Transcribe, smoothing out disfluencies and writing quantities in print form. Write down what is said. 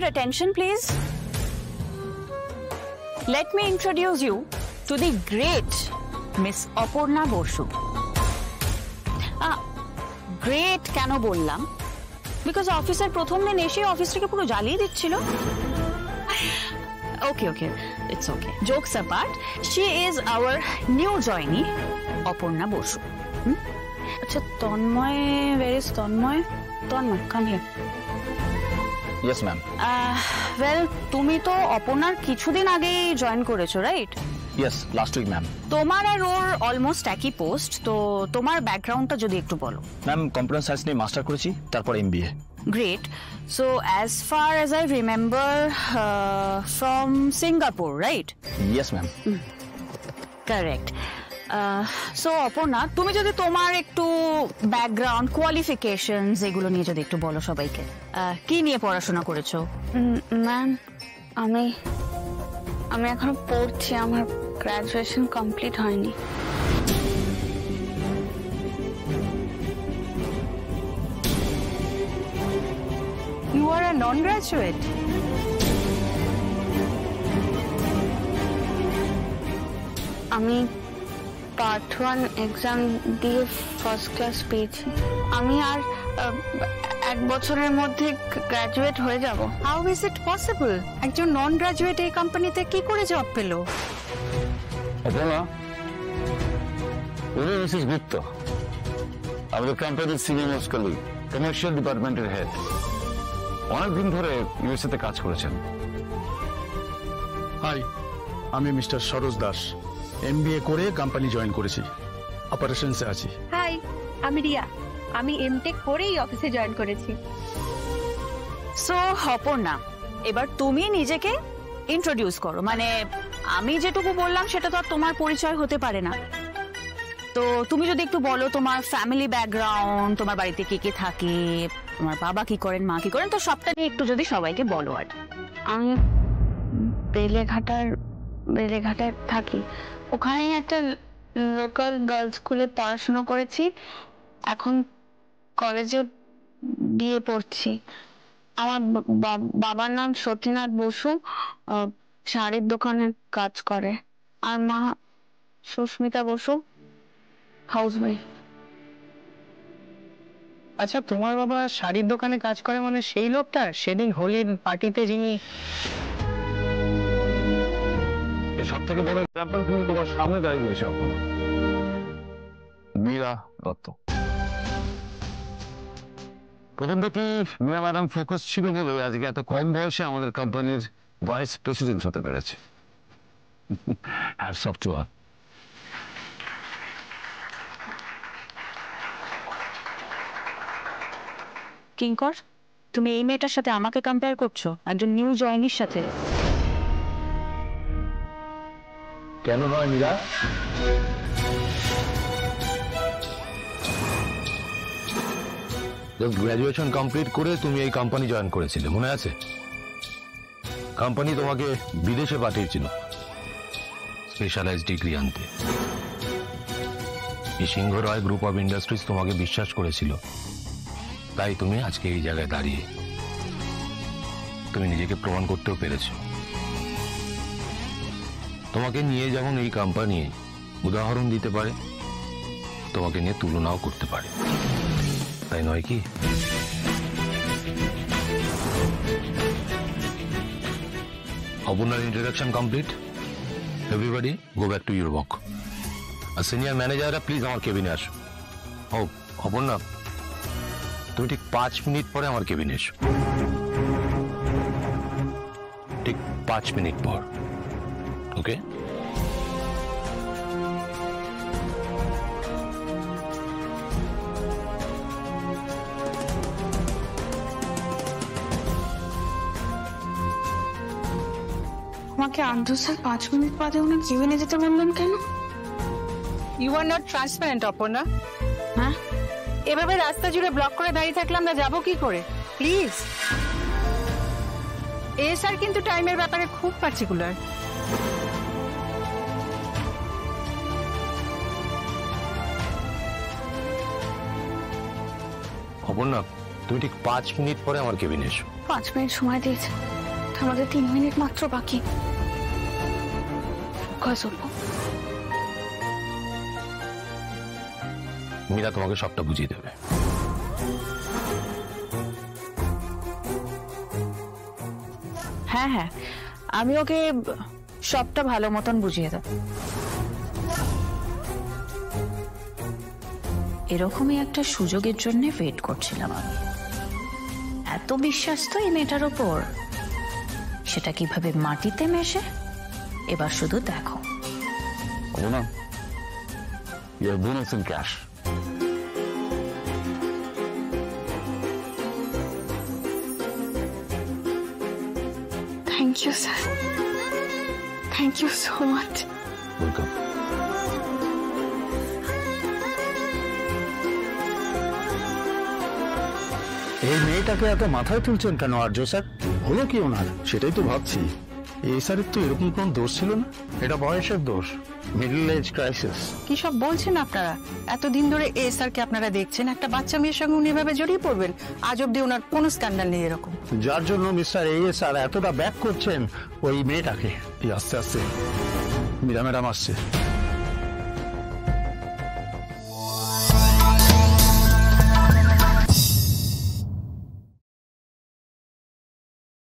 your attention, please. Let me introduce you to the great Miss Aparna Basu. Great কেন বললাম? Because অফিসের প্রথম দিন এসে অফিসটাকে পুরো জ্বালিয়ে দিচ্ছিল। Okay okay, it's okay, jokes apart, she is our new joinee Aparna Basu. আচ্ছা Tanmoy, where is Tanmoy? Tanmoy, come here. Yes ma'am. Well, তুমি তো অপর্ণার কিছুদিন আগেই জয়েন করেছো, right? Yes, last week ma'am. তোমার আর ওর অলমোস্ট একই পোস্ট, তো তোমার ব্যাকগ্রাউন্ডটা যদি একটু বলো। ম্যাম, কম্পিউটার সায়েন্স নিয়ে মাস্টার করেছি, তারপর MBA. Great. So as far as I remember, from Singapore, right? Yes, ma'am. Correct. So Aparna, তুমি যদি তোমার একটু ব্যাকগ্রাউন্ড, কোয়ালিফিকেশনস এগুলো নিয়ে যদি একটু বলো সবাইকে। কি নিয়ে পড়াশোনা করেছো? ম্যাম, আমি এখনো পড়ছি, আমার গ্রাজুয়েশন কমপ্লিট হয়নি। You are a non-graduate. আমি পার্ট 1 এক্সাম দিয়ে ফার্স্ট ক্লাস পেয়েছি। আমি আর 1 বছরের মধ্যে গ্রাজুয়েট হয়ে যাব। How is it possible? একজন নন গ্রাজুয়েট এই কোম্পানিতে কি করে জব পেল? অপর্ণা, উনি মিসেস গুপ্তা, আমাদের কোম্পানির সিনিয়র মোস্ট কলিগ, কমার্শিয়াল ডিপার্টমেন্টের হেড। অনেকদিন ধরে ইউএসএতে কাজ করেছেন। হাই, আমি মিস্টার সরোজ দাস, এমবিএ করে কোম্পানি জয়েন করেছি, অপারেশনসে আছি। হাই, আমি রিয়া, আমি এমটেক করেই অফিসে জয়েন করেছি। সো অপর্ণা, এবার তুমি নিজেকে ইন্ট্রোডিউস করো। মানে আমি যেটুকু বললাম সেটা তো আর তোমার পরিচয় হতে পারে না। তো তুমি যদি একটু বলো তোমার ফ্যামিলি ব্যাকগ্রাউন্ড, তোমার বাড়িতে কে কে থাকে, তোমার বাবা কি করেন, মা কি করেন, তো সবটা নিয়ে একটু যদি সবাইকে বলো। আর আমি বেলেঘাটায় থাকি, ওখানেই একটা লোকাল গার্লস স্কুলে পড়াশোনা করেছি, এখন কলেজে বিয়ে পড়ছি। আমার বাবার নাম সতীনাথ বসু, শাড়ির দোকানে কাজ করে, আর মা সুস্মিতা বসু, হাউসওয়াইফ। আচ্ছা, তোমার বাবা শাড়ির দোকানে কাজ করে মানে সেই লোকটা সেদিন হোলির পার্টিতে যিনি? সব থেকে বড় এক্সাম্পল তুমি তোমার সামনে দাঁড়িয়ে রয়েছে মীরা দত্ত। প্রথম থেকে মীরা ম্যাডাম ফোকাস ছিল বলে আজকে এত কম বয়সে আমাদের কোম্পানির ভাইস প্রেসিডেন্ট হতে পেরেছে। Hats off to her. Kinkar, তুমি এই মেয়েটার সাথে আমাকে কম্পেয়ার করছো একজন নিউ জয়েনির সাথে? কেন নয় মীরা? গ্রাজুয়েশন কমপ্লিট করে তুমি এই কোম্পানি জয়েন করেছিলে, মনে আছে? কোম্পানি তোমাকে বিদেশে পাঠিয়েছিল স্পেশালাইজ ডিগ্রি আনতে। এই সিংহ রয় গ্রুপ অফ ইন্ডাস্ট্রিজ তোমাকে বিশ্বাস করেছিল, তাই তুমি আজকে এই জায়গায় দাঁড়িয়ে তুমি নিজেকে প্রমাণ করতেও পেরেছো। তোমাকে নিয়ে যেমন এই কোম্পানি উদাহরণ দিতে পারে, তোমাকে নিয়ে তুলনাও করতে পারে, তাই নয় কি? অপর্ণার introduction complete. Everybody go back to your work. আর সিনিয়র ম্যানেজাররা প্লিজ আমার কেবিনে আসো। ও অপর্ণা, তুমি ঠিক 5 মিনিট পরে আমার কেবিনে এসো, ঠিক 5 মিনিট পর, ওকে? আমাকে আন্তঃসার 5 মিনিট বাদে উনি কেবিনে যেতে বললেন কেন? You are not transparent Aparna. হ্যাঁ, এভাবে রাস্তা জুড়ে ব্লক করে দাঁড়িয়ে থাকলে আমরা যাবো কি করে? প্লিজ, এসআর কিন্তু টাইমের ব্যাপারে খুব পার্টিকুলার। অপর্ণা, তুমি ঠিক 5 মিনিট পরে আমার কেবিনে এসো। 5 মিনিট সময় দিয়েছে, তার মধ্যে 3 মিনিট মাত্র বাকি। মীরা তোমাকে সবটা বুঝিয়ে দেবে। হ্যাঁ হ্যাঁ, আমি ওকে সবটা ভালো মতন বুঝিয়ে দেব। এরকমই একটা সুযোগের জন্য ওয়েট করছিলাম আমি। এত বিশ্বাস তো এই মেয়েটার ওপর, সেটা কিভাবে মাটিতে মেশে এবার শুধু দেখো। Aparna, your bonus in cash. Thank you sir, thank you so much. Welcome. এই মেয়েটাকে এত মাথায় তুলছেন কেন আর্য স্যার? হলো কি ওনার? সেটাই তো ভাবছি। এই স্যারের তো এরকম কোন দোষ ছিল না, এটা বয়সের দোষ, মিডল এজ ক্রাইসিস। কি সব বলছেন আপনারা? এতদিন ধরে এসআরকে আপনারা দেখছেন, একটা বাচ্চা মেয়ের সঙ্গে উনি এভাবে জড়িয়ে পড়বেন? আজ অব্দি ওনার কোনো স্ক্যান্ডাল নেই এরকম। যার জন্য মিস্টার এসআর এতটা ব্যাক করছেন ওই মেয়েটাকে। আস্তে আস্তে মীরা ম্যাডাম আসছে।